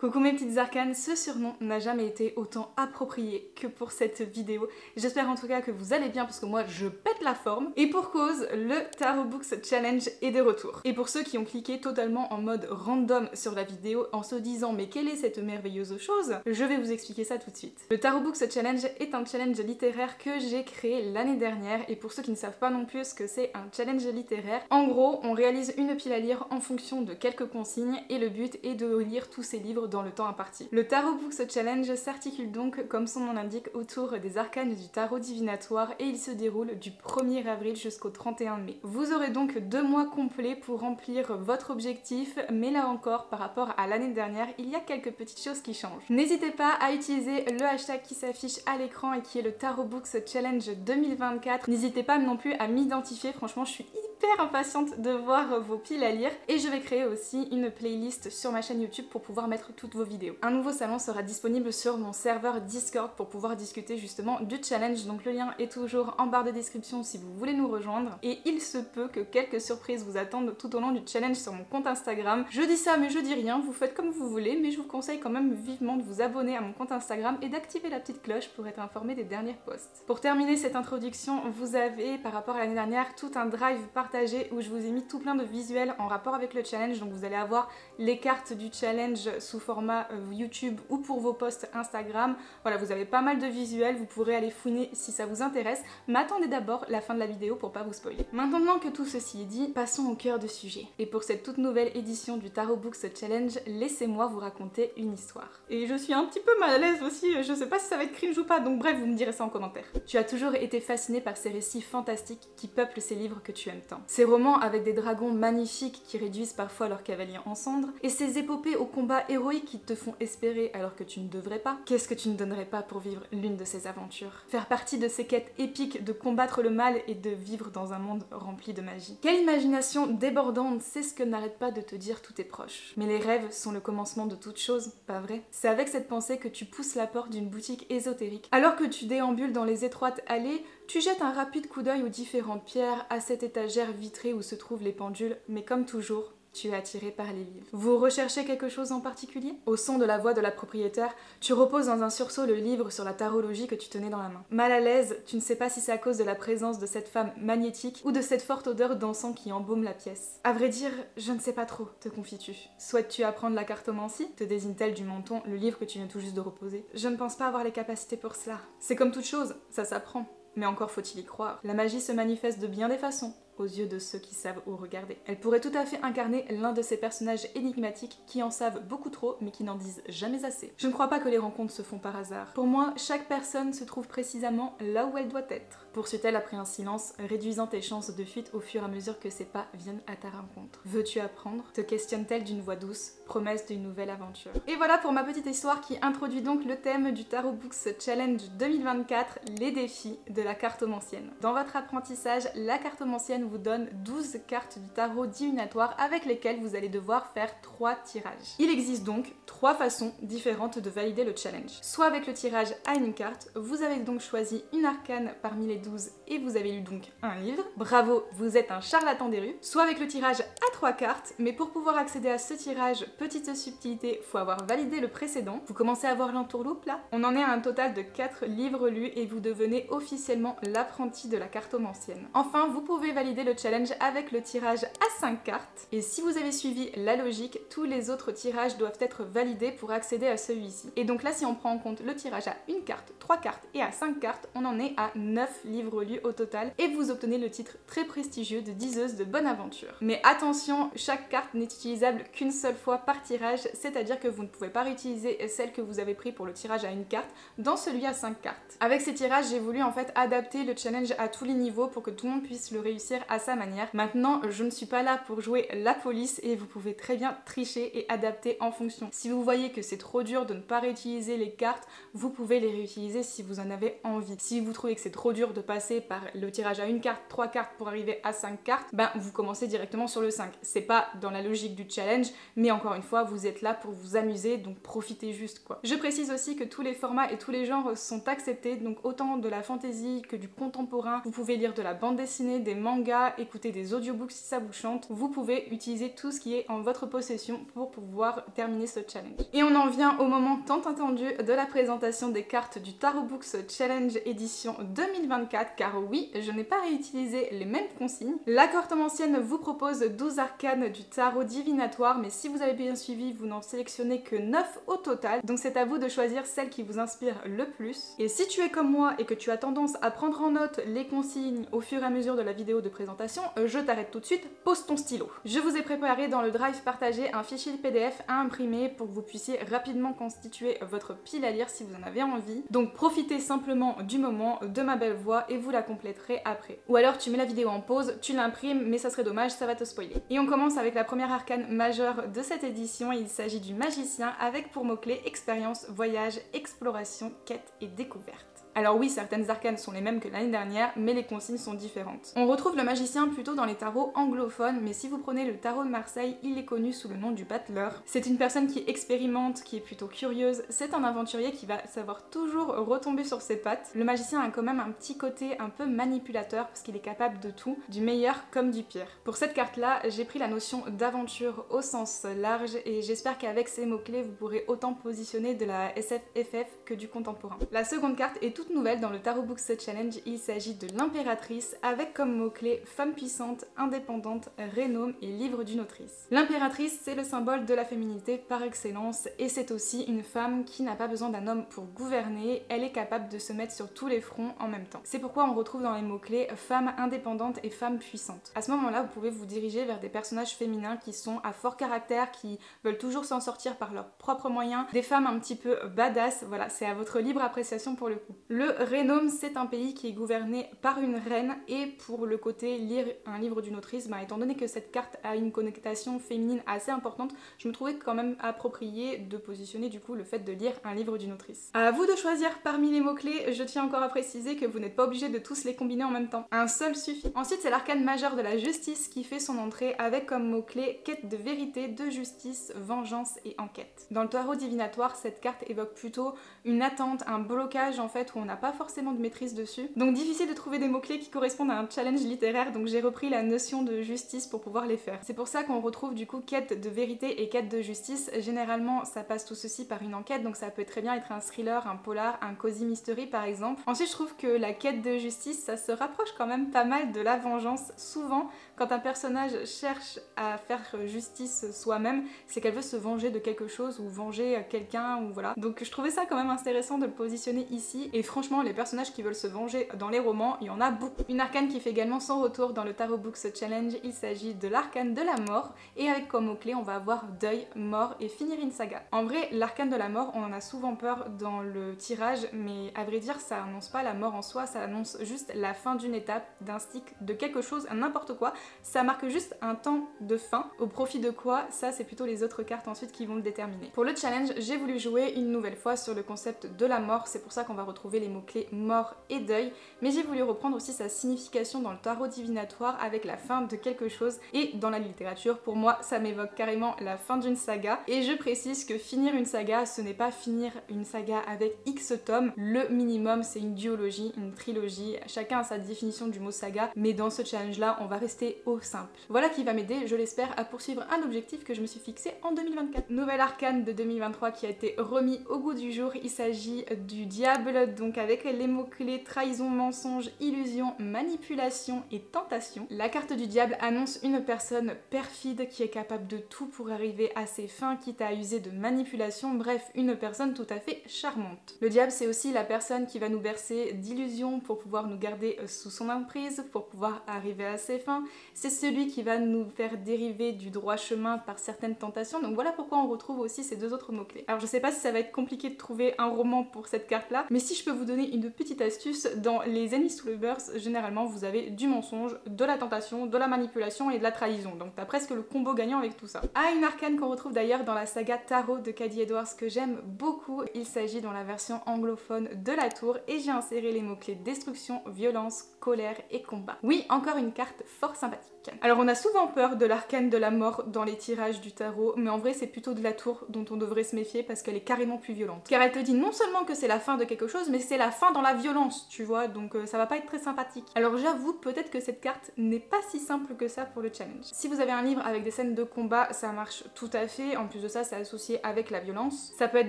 Coucou mes petites arcanes, ce surnom n'a jamais été autant approprié que pour cette vidéo. J'espère en tout cas que vous allez bien parce que moi je pète la forme. Et pour cause, le Tarot Books Challenge est de retour. Et pour ceux qui ont cliqué totalement en mode random sur la vidéo en se disant mais quelle est cette merveilleuse chose, je vais vous expliquer ça tout de suite. Le Tarot Books Challenge est un challenge littéraire que j'ai créé l'année dernière et pour ceux qui ne savent pas non plus ce que c'est un challenge littéraire, en gros on réalise une pile à lire en fonction de quelques consignes et le but est de lire tous ces livres dans le temps imparti. Le Tarot Books Challenge s'articule donc, comme son nom l'indique, autour des arcanes du tarot divinatoire et il se déroule du 1er avril jusqu'au 31 mai. Vous aurez donc 2 mois complets pour remplir votre objectif, mais là encore, par rapport à l'année dernière, il y a quelques petites choses qui changent. N'hésitez pas à utiliser le hashtag qui s'affiche à l'écran et qui est le Tarot Books Challenge 2024. N'hésitez pas non plus à m'identifier, franchement je suis hyper impatiente de voir vos piles à lire et je vais créer aussi une playlist sur ma chaîne YouTube pour pouvoir mettre toutes vos vidéos. Un nouveau salon sera disponible sur mon serveur Discord pour pouvoir discuter justement du challenge, donc le lien est toujours en barre de description si vous voulez nous rejoindre et il se peut que quelques surprises vous attendent tout au long du challenge sur mon compte Instagram. Je dis ça mais je dis rien, vous faites comme vous voulez, mais je vous conseille quand même vivement de vous abonner à mon compte Instagram et d'activer la petite cloche pour être informé des derniers posts. Pour terminer cette introduction, vous avez par rapport à l'année dernière tout un drive partagé où je vous ai mis tout plein de visuels en rapport avec le challenge, donc vous allez avoir les cartes du challenge sous format YouTube ou pour vos posts Instagram. Voilà, vous avez pas mal de visuels, vous pourrez aller fouiner si ça vous intéresse, mais attendez d'abord la fin de la vidéo pour pas vous spoiler. Maintenant que tout ceci est dit, passons au cœur du sujet. Et pour cette toute nouvelle édition du Tarot Books Challenge, laissez-moi vous raconter une histoire. Et je suis un petit peu mal à l'aise aussi, je sais pas si ça va être cringe ou pas, donc bref, vous me direz ça en commentaire. Tu as toujours été fasciné par ces récits fantastiques qui peuplent ces livres que tu aimes tant. Ces romans avec des dragons magnifiques qui réduisent parfois leurs cavaliers en cendres, et ces épopées aux combats héroïques qui te font espérer alors que tu ne devrais pas. Qu'est-ce que tu ne donnerais pas pour vivre l'une de ces aventures? Faire partie de ces quêtes épiques de combattre le mal et de vivre dans un monde rempli de magie. Quelle imagination débordante, c'est ce que n'arrête pas de te dire tous tes proches. Mais les rêves sont le commencement de toute chose, pas vrai? C'est avec cette pensée que tu pousses la porte d'une boutique ésotérique. Alors que tu déambules dans les étroites allées, tu jettes un rapide coup d'œil aux différentes pierres, à cette étagère vitrée où se trouvent les pendules, mais comme toujours, tu es attiré par les livres. Vous recherchez quelque chose en particulier? Au son de la voix de la propriétaire, tu reposes dans un sursaut le livre sur la tarologie que tu tenais dans la main. Mal à l'aise, tu ne sais pas si c'est à cause de la présence de cette femme magnétique ou de cette forte odeur d'encens qui embaume la pièce. À vrai dire, je ne sais pas trop, te confies-tu. Souhaites-tu apprendre la cartomancie? Te désigne-t-elle du menton le livre que tu viens tout juste de reposer? Je ne pense pas avoir les capacités pour cela. C'est comme toute chose, ça s'apprend. Mais encore faut-il y croire. La magie se manifeste de bien des façons aux yeux de ceux qui savent où regarder. Elle pourrait tout à fait incarner l'un de ces personnages énigmatiques qui en savent beaucoup trop mais qui n'en disent jamais assez. Je ne crois pas que les rencontres se font par hasard. Pour moi, chaque personne se trouve précisément là où elle doit être. Poursuit-elle après un silence, réduisant tes chances de fuite au fur et à mesure que ses pas viennent à ta rencontre. Veux-tu apprendre? Te questionne-t-elle d'une voix douce, promesse d'une nouvelle aventure. Et voilà pour ma petite histoire qui introduit donc le thème du Tarot Books Challenge 2024, les défis de la cartomancienne. Dans votre apprentissage, la cartomancienne vous donne 12 cartes du tarot divinatoire avec lesquelles vous allez devoir faire 3 tirages. Il existe donc 3 façons différentes de valider le challenge. Soit avec le tirage à une carte, vous avez donc choisi une arcane parmi les 12 et vous avez lu donc un livre. Bravo, vous êtes un charlatan des rues. Soit avec le tirage à 3 cartes, mais pour pouvoir accéder à ce tirage, petite subtilité, faut avoir validé le précédent. Vous commencez à voir l'entourloupe là? On en est à un total de 4 livres lus et vous devenez officiellement l'apprenti de la cartomancienne. Enfin, vous pouvez valider le challenge avec le tirage à 5 cartes et si vous avez suivi la logique, tous les autres tirages doivent être validés pour accéder à celui-ci. Et donc là, si on prend en compte le tirage à 1 carte, 3 cartes et à 5 cartes, on en est à 9 livres lus au total et vous obtenez le titre très prestigieux de diseuse de bonne aventure. Mais attention, chaque carte n'est utilisable qu'une seule fois par tirage, c'est-à-dire que vous ne pouvez pas réutiliser celle que vous avez pris pour le tirage à 1 carte dans celui à 5 cartes. Avec ces tirages, j'ai voulu en fait adapter le challenge à tous les niveaux pour que tout le monde puisse le réussir à sa manière. Maintenant, je ne suis pas là pour jouer la police et vous pouvez très bien tricher et adapter en fonction. Si vous voyez que c'est trop dur de ne pas réutiliser les cartes, vous pouvez les réutiliser si vous en avez envie. Si vous trouvez que c'est trop dur de passer par le tirage à 1 carte, 3 cartes pour arriver à 5 cartes, ben vous commencez directement sur le 5. C'est pas dans la logique du challenge, mais encore une fois, vous êtes là pour vous amuser, donc profitez juste quoi. Je précise aussi que tous les formats et tous les genres sont acceptés, donc autant de la fantasy que du contemporain. Vous pouvez lire de la bande dessinée, des mangas, mangas, écouter des audiobooks si ça vous chante, vous pouvez utiliser tout ce qui est en votre possession pour pouvoir terminer ce challenge. Et on en vient au moment tant attendu de la présentation des cartes du Tarot Books Challenge édition 2024, car oui, je n'ai pas réutilisé les mêmes consignes. La cartomancienne vous propose 12 arcanes du tarot divinatoire, mais si vous avez bien suivi, vous n'en sélectionnez que 9 au total, donc c'est à vous de choisir celle qui vous inspire le plus. Et si tu es comme moi et que tu as tendance à prendre en note les consignes au fur et à mesure de la vidéo de présentation, je t'arrête tout de suite, pose ton stylo. Je vous ai préparé dans le drive partagé un fichier PDF à imprimer pour que vous puissiez rapidement constituer votre pile à lire si vous en avez envie. Donc profitez simplement du moment, de ma belle voix et vous la compléterez après. Ou alors tu mets la vidéo en pause, tu l'imprimes, mais ça serait dommage, ça va te spoiler. Et on commence avec la première arcane majeure de cette édition. Il s'agit du magicien avec pour mots-clés expérience, voyage, exploration, quête et découverte. Alors oui, certaines arcanes sont les mêmes que l'année dernière, mais les consignes sont différentes. On retrouve le magicien plutôt dans les tarots anglophones, mais si vous prenez le tarot de Marseille, il est connu sous le nom du battleur. C'est une personne qui expérimente, qui est plutôt curieuse, c'est un aventurier qui va savoir toujours retomber sur ses pattes. Le magicien a quand même un petit côté un peu manipulateur, parce qu'il est capable de tout, du meilleur comme du pire. Pour cette carte-là, j'ai pris la notion d'aventure au sens large, et j'espère qu'avec ces mots-clés, vous pourrez autant positionner de la SFFF que du contemporain. La seconde carte est toute nouvelle dans le Tarot Books Challenge, il s'agit de l'impératrice avec comme mots-clés femme puissante, indépendante, rénome et livre d'une autrice. L'impératrice, c'est le symbole de la féminité par excellence et c'est aussi une femme qui n'a pas besoin d'un homme pour gouverner, elle est capable de se mettre sur tous les fronts en même temps. C'est pourquoi on retrouve dans les mots-clés femme indépendante et femme puissante. À ce moment-là, vous pouvez vous diriger vers des personnages féminins qui sont à fort caractère, qui veulent toujours s'en sortir par leurs propres moyens, des femmes un petit peu badass, voilà, c'est à votre libre appréciation pour le coup. Le Rénome, c'est un pays qui est gouverné par une reine et pour le côté lire un livre d'une autrice, étant donné que cette carte a une connotation féminine assez importante, je me trouvais quand même approprié de positionner du coup le fait de lire un livre d'une autrice. À vous de choisir parmi les mots-clés, je tiens encore à préciser que vous n'êtes pas obligé de tous les combiner en même temps. Un seul suffit. Ensuite, c'est l'arcane majeur de la justice qui fait son entrée avec comme mots-clés quête de vérité, de justice, vengeance et enquête. Dans le tarot divinatoire, cette carte évoque plutôt une attente, un blocage en fait où on n'a pas forcément de maîtrise dessus. Donc difficile de trouver des mots-clés qui correspondent à un challenge littéraire, donc j'ai repris la notion de justice pour pouvoir les faire. C'est pour ça qu'on retrouve du coup quête de vérité et quête de justice. Généralement, ça passe tout ceci par une enquête, donc ça peut très bien être un thriller, un polar, un cozy mystery par exemple. Ensuite, je trouve que la quête de justice, ça se rapproche quand même pas mal de la vengeance. Souvent, quand un personnage cherche à faire justice soi-même, c'est qu'elle veut se venger de quelque chose ou venger quelqu'un ou voilà. Donc je trouvais ça quand même intéressant de le positionner ici et franchement les personnages qui veulent se venger dans les romans, il y en a beaucoup. Une arcane qui fait également son retour dans le Tarot Books Challenge, il s'agit de l'arcane de la mort et avec comme mot-clé on va avoir deuil, mort et finir une saga. En vrai, l'arcane de la mort, on en a souvent peur dans le tirage, mais à vrai dire ça annonce pas la mort en soi, ça annonce juste la fin d'une étape, d'un cycle, de quelque chose, n'importe quoi. Ça marque juste un temps de fin. Au profit de quoi, ça c'est plutôt les autres cartes ensuite qui vont le déterminer. Pour le challenge, j'ai voulu jouer une nouvelle fois sur le concept de la mort, c'est pour ça qu'on va retrouver les mots-clés mort et deuil, mais j'ai voulu reprendre aussi sa signification dans le tarot divinatoire avec la fin de quelque chose et dans la littérature, pour moi ça m'évoque carrément la fin d'une saga et je précise que finir une saga, ce n'est pas finir une saga avec X tomes, le minimum c'est une duologie, une trilogie, chacun a sa définition du mot saga, mais dans ce challenge là on va rester au simple. Voilà qui va m'aider, je l'espère, à poursuivre un objectif que je me suis fixé en 2024. Nouvelle arcane de 2023 qui a été remis au goût du jour, il s'agit du diable, donc avec les mots-clés trahison, mensonge, illusion, manipulation et tentation. La carte du diable annonce une personne perfide qui est capable de tout pour arriver à ses fins, quitte à user de manipulation, bref, une personne tout à fait charmante. Le diable, c'est aussi la personne qui va nous bercer d'illusions pour pouvoir nous garder sous son emprise, pour pouvoir arriver à ses fins. C'est celui qui va nous faire dériver du droit chemin par certaines tentations, donc voilà pourquoi on retrouve aussi ces deux autres mots-clés. Alors je sais pas si ça va être compliqué de trouver un roman pour cette carte-là, mais si je peux vous donner une petite astuce, dans les Enemies to Lovers, généralement vous avez du mensonge, de la tentation, de la manipulation et de la trahison, donc t'as presque le combo gagnant avec tout ça. Ah, une arcane qu'on retrouve d'ailleurs dans la saga Tarot de Caddy Edwards que j'aime beaucoup, il s'agit dans la version anglophone de la tour et j'ai inséré les mots-clés destruction, violence, colère et combat. Oui, encore une carte fort sympathique. arcane. Alors on a souvent peur de l'arcane de la mort dans les tirages du tarot, mais en vrai c'est plutôt de la tour dont on devrait se méfier parce qu'elle est carrément plus violente. Car elle te dit non seulement que c'est la fin de quelque chose, mais c'est la fin dans la violence, tu vois, donc ça va pas être très sympathique. Alors j'avoue peut-être que cette carte n'est pas si simple que ça pour le challenge. Si vous avez un livre avec des scènes de combat, ça marche tout à fait, en plus de ça c'est associé avec la violence. Ça peut être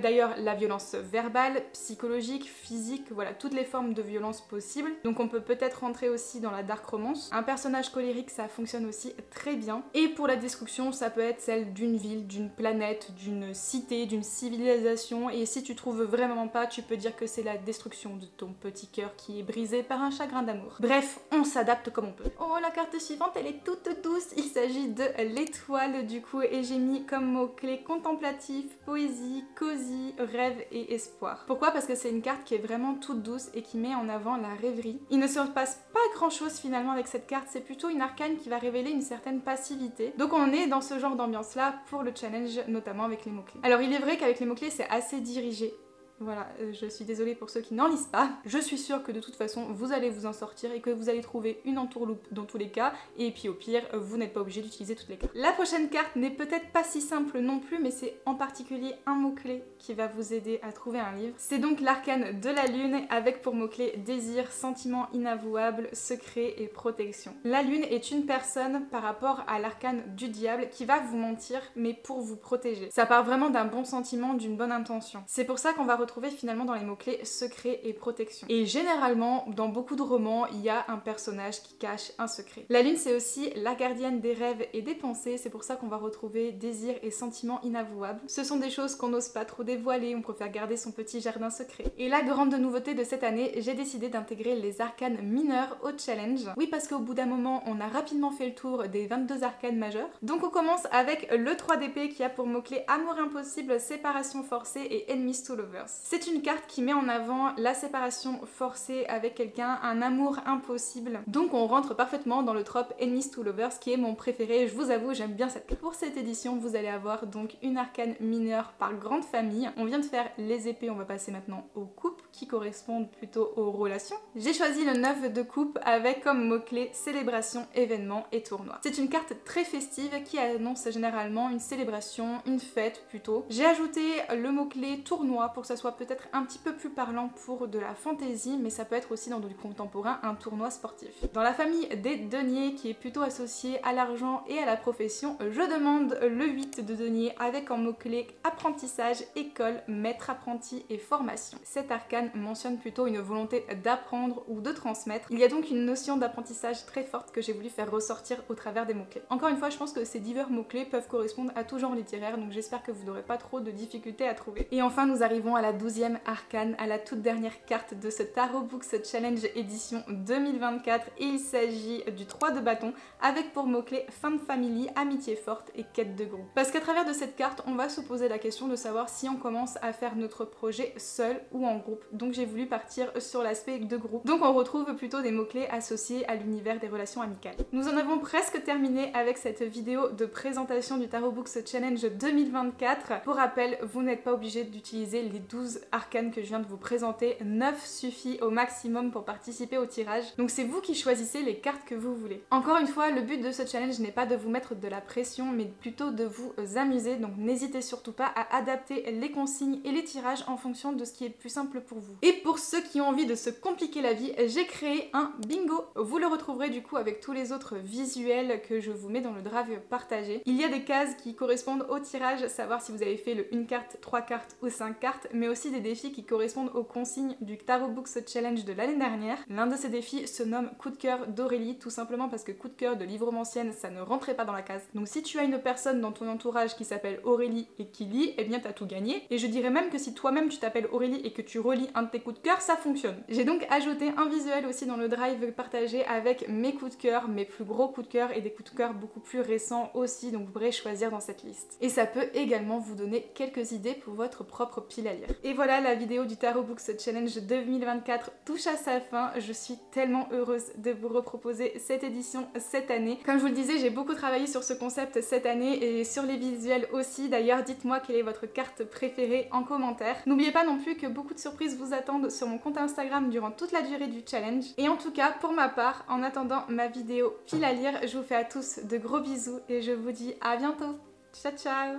d'ailleurs la violence verbale, psychologique, physique, voilà, toutes les formes de violence possibles. Donc on peut peut-être rentrer aussi dans la dark romance. Un personnage colérique, ça fonctionne aussi très bien. Et pour la destruction, ça peut être celle d'une ville, d'une planète, d'une cité, d'une civilisation. Et si tu trouves vraiment pas, tu peux dire que c'est la destruction de ton petit cœur qui est brisé par un chagrin d'amour. Bref, on s'adapte comme on peut. Oh, la carte suivante, elle est toute douce. Il s'agit de l'étoile du coup, et j'ai mis comme mot-clé contemplatif, poésie, cosy, rêve et espoir. Pourquoi? Parce que c'est une carte qui est vraiment toute douce et qui met en avant la rêverie. Il ne se passe pas grand chose finalement avec cette carte, c'est plutôt une arcane qui va révéler une certaine passivité. Donc on est dans ce genre d'ambiance là pour le challenge, notamment avec les mots-clés. Alors il est vrai qu'avec les mots-clés c'est assez dirigé. Voilà, je suis désolée pour ceux qui n'en lisent pas. Je suis sûre que de toute façon, vous allez vous en sortir et que vous allez trouver une entourloupe dans tous les cas. Et puis au pire, vous n'êtes pas obligé d'utiliser toutes les cartes. La prochaine carte n'est peut-être pas si simple non plus, mais c'est en particulier un mot-clé qui va vous aider à trouver un livre. C'est donc l'arcane de la lune avec pour mot-clé désir, sentiment inavouable, secret et protection. La lune est une personne par rapport à l'arcane du diable qui va vous mentir, mais pour vous protéger. Ça part vraiment d'un bon sentiment, d'une bonne intention. C'est pour ça qu'on va retrouver finalement dans les mots-clés secret et protection. Et généralement, dans beaucoup de romans, il y a un personnage qui cache un secret. La lune, c'est aussi la gardienne des rêves et des pensées, c'est pour ça qu'on va retrouver désir et sentiments inavouables. Ce sont des choses qu'on n'ose pas trop dévoiler, on préfère garder son petit jardin secret. Et la grande nouveauté de cette année, j'ai décidé d'intégrer les arcanes mineurs au challenge. Oui, parce qu'au bout d'un moment, on a rapidement fait le tour des 22 arcanes majeures. Donc on commence avec le 3 d'épée qui a pour mots-clés amour impossible, séparation forcée et enemies to lovers. C'est une carte qui met en avant la séparation forcée avec quelqu'un, un amour impossible. Donc on rentre parfaitement dans le trope Enemies to Lovers qui est mon préféré, je vous avoue j'aime bien cette carte. Pour cette édition vous allez avoir donc une arcane mineure par grande famille. On vient de faire les épées, on va passer maintenant aux coupes qui correspondent plutôt aux relations. J'ai choisi le 9 de coupe avec comme mot-clé célébration, événement et tournoi. C'est une carte très festive qui annonce généralement une célébration, une fête plutôt. J'ai ajouté le mot-clé tournoi pour que ça soit peut-être un petit peu plus parlant pour de la fantaisie, mais ça peut être aussi dans du contemporain un tournoi sportif. Dans la famille des deniers qui est plutôt associée à l'argent et à la profession, je demande le 8 de denier avec en mot-clé apprentissage, école, maître apprenti et formation. Cet arcane mentionne plutôt une volonté d'apprendre ou de transmettre. Il y a donc une notion d'apprentissage très forte que j'ai voulu faire ressortir au travers des mots-clés. Encore une fois, je pense que ces divers mots-clés peuvent correspondre à tout genre littéraire, donc j'espère que vous n'aurez pas trop de difficultés à trouver. Et enfin, nous arrivons à la 12e arcane, à la toute dernière carte de ce Tarot Books Challenge édition 2024, et il s'agit du 3 de bâton avec pour mots-clés fin de famille, amitié forte et quête de groupe. Parce qu'à travers de cette carte, on va se poser la question de savoir si on commence à faire notre projet seul ou en groupe. Donc j'ai voulu partir sur l'aspect de groupe. Donc on retrouve plutôt des mots-clés associés à l'univers des relations amicales. Nous en avons presque terminé avec cette vidéo de présentation du Tarot Books Challenge 2024. Pour rappel, vous n'êtes pas obligé d'utiliser les 12 arcanes que je viens de vous présenter. 9 suffit au maximum pour participer au tirage. Donc c'est vous qui choisissez les cartes que vous voulez. Encore une fois, le but de ce challenge n'est pas de vous mettre de la pression, mais plutôt de vous amuser. Donc n'hésitez surtout pas à adapter les consignes et les tirages en fonction de ce qui est plus simple pour vous. Et pour ceux qui ont envie de se compliquer la vie, j'ai créé un bingo. Vous le retrouverez du coup avec tous les autres visuels que je vous mets dans le drive partagé. Il y a des cases qui correspondent au tirage, savoir si vous avez fait le 1 carte, 3 cartes ou 5 cartes, mais aussi des défis qui correspondent aux consignes du Tarot Books Challenge de l'année dernière. L'un de ces défis se nomme coup de cœur d'Aurélie, tout simplement parce que coup de cœur de livromancienne, ça ne rentrait pas dans la case. Donc si tu as une personne dans ton entourage qui s'appelle Aurélie et qui lit, eh bien t'as tout gagné. Et je dirais même que si toi-même tu t'appelles Aurélie et que tu relis un de tes coups de cœur, ça fonctionne. J'ai donc ajouté un visuel aussi dans le drive partagé avec mes coups de cœur, mes plus gros coups de cœur et des coups de cœur beaucoup plus récents aussi, donc vous pourrez choisir dans cette liste. Et ça peut également vous donner quelques idées pour votre propre pile à lire. Et voilà, la vidéo du Tarot Books Challenge 2024 touche à sa fin. Je suis tellement heureuse de vous reproposer cette édition cette année. Comme je vous le disais, j'ai beaucoup travaillé sur ce concept cette année et sur les visuels aussi. D'ailleurs, dites-moi quelle est votre carte préférée en commentaire. N'oubliez pas non plus que beaucoup de surprises surprise vous attendent sur mon compte Instagram durant toute la durée du challenge. Et en tout cas, pour ma part, en attendant ma vidéo fil à lire, je vous fais à tous de gros bisous et je vous dis à bientôt. Ciao ciao!